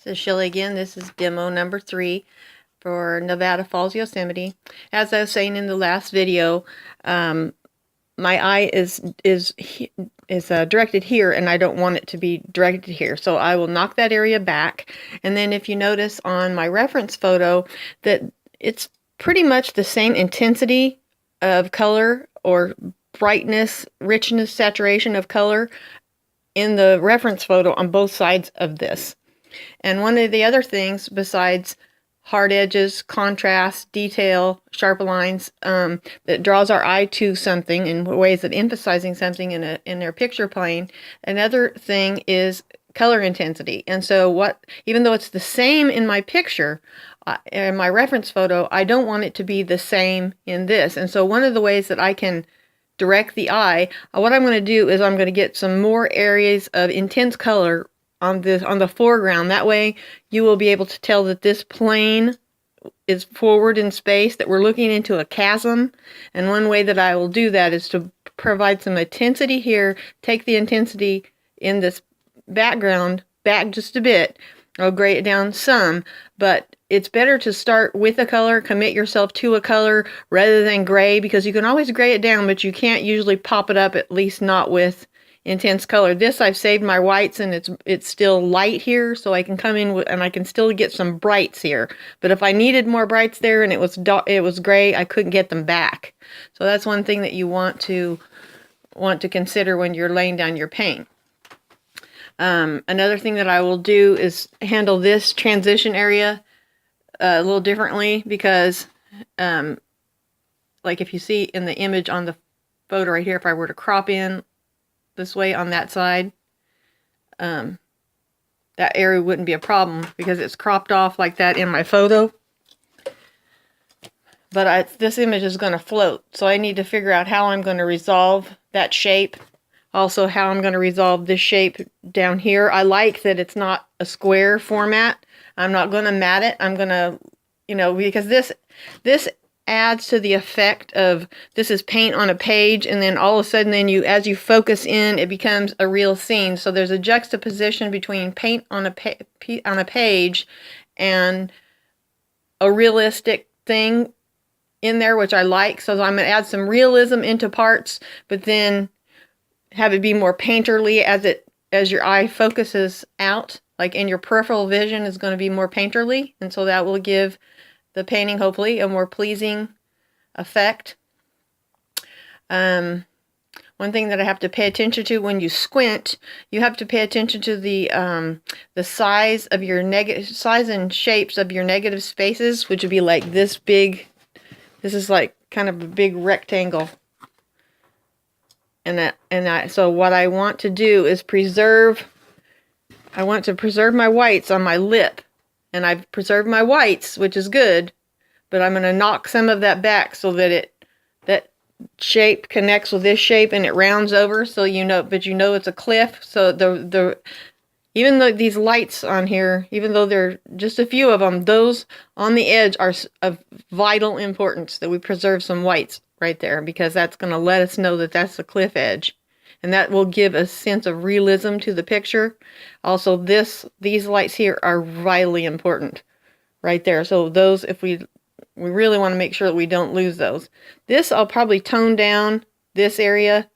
This is Shelley again. This is demo number 3 for Nevada Falls, Yosemite. As I was saying in the last video, my eye is directed here, and I don't want it to be directed here. So I will knock that area back. And then if you notice on my reference photo that it's pretty much the same intensity of color or brightness, richness, saturation of color in the reference photo on both sides of this. And one of the other things besides hard edges, contrast, detail, sharp lines, that draws our eye to something in ways of emphasizing something in their picture plane, another thing is color intensity. And so even though it's the same in my picture, in my reference photo, I don't want it to be the same in this. And so one of the ways that I can direct the eye, what I'm going to do is I'm going to get some more areas of intense color on the foreground. That way you will be able to tell that this plane is forward in space, that we're looking into a chasm. And one way that I will do that is to provide some intensity here, take the intensity in this background back just a bit. I'll gray it down some, but it's better to start with a color, commit yourself to a color rather than gray, because you can always gray it down, but you can't usually pop it up, at least not with intense color. This, I've saved my whites, and it's still light here, so I can come in with, and I can still get some brights here. But if I needed more brights there and it was gray, I couldn't get them back. So that's one thing that you want to consider when you're laying down your paint. Another thing that I will do is handle this transition area a little differently, because like if you see in the image on the photo right here, if I were to crop in this way on that side, that area wouldn't be a problem because it's cropped off like that in my photo. But this image is going to float, so I need to figure out how I'm going to resolve that shape. Also, how I'm going to resolve this shape down here. I like that it's not a square format. I'm not going to mat it. I'm going to, because this adds to the effect of, this is paint on a page, and then all of a sudden as you focus in, it becomes a real scene. So there's a juxtaposition between paint on a page and a realistic thing in there, which I like. So I'm going to add some realism into parts, but then have it be more painterly as your eye focuses out, like in your peripheral vision is going to be more painterly, and so that will give the painting hopefully a more pleasing effect. One thing that I have to pay attention to when you squint, you have to pay attention to the size of your size and shapes of your negative spaces, which would be like this big. This is like kind of a big rectangle. So what I want to do is I want to preserve my whites on my lip. And I've preserved my whites, which is good, but I'm going to knock some of that back so that that shape connects with this shape and it rounds over, so but it's a cliff. So even though these lights on here, even though there are just a few of them, those on the edge are of vital importance that we preserve some whites right there, because that's going to let us know that that's the cliff edge, and that will give a sense of realism to the picture. Also, these lights here are vitally important right there. So those, if we really want to make sure that we don't lose those. This, I'll probably tone down this area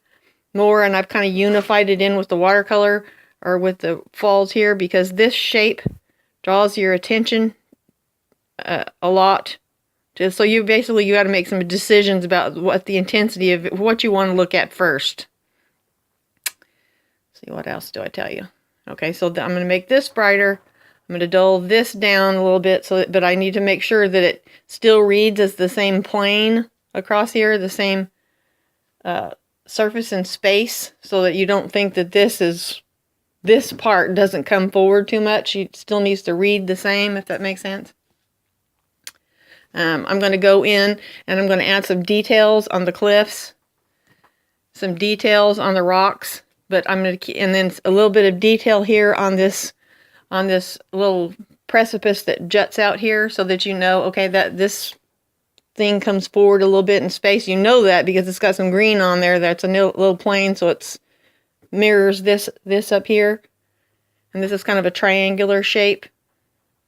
more, and I've kind of unified it in with the watercolor or with the falls here, because this shape draws your attention a lot. So you got to make some decisions about what the intensity of what you want to look at first. Let's see, what else do I tell you? Okay, so I'm going to make this brighter. I'm going to dull this down a little bit, but I need to make sure that it still reads as the same plane across here, the same surface and space, so that you don't think that this part doesn't come forward too much. It still needs to read the same, if that makes sense. I'm going to go in and I'm going to add some details on the cliffs, some details on the rocks, but and then a little bit of detail here on this little precipice that juts out here, so that okay, that this thing comes forward a little bit in space. That because it's got some green on there. That's a little plane, so it mirrors this up here, and this is kind of a triangular shape.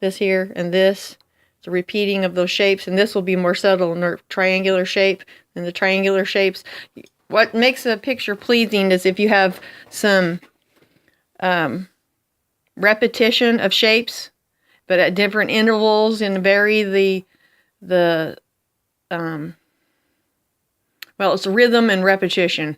this here and this. It's a repeating of those shapes, and this will be more subtle in a triangular shape than the triangular shapes. What makes a picture pleasing is if you have some repetition of shapes, but at different intervals, and vary the well, it's rhythm and repetition.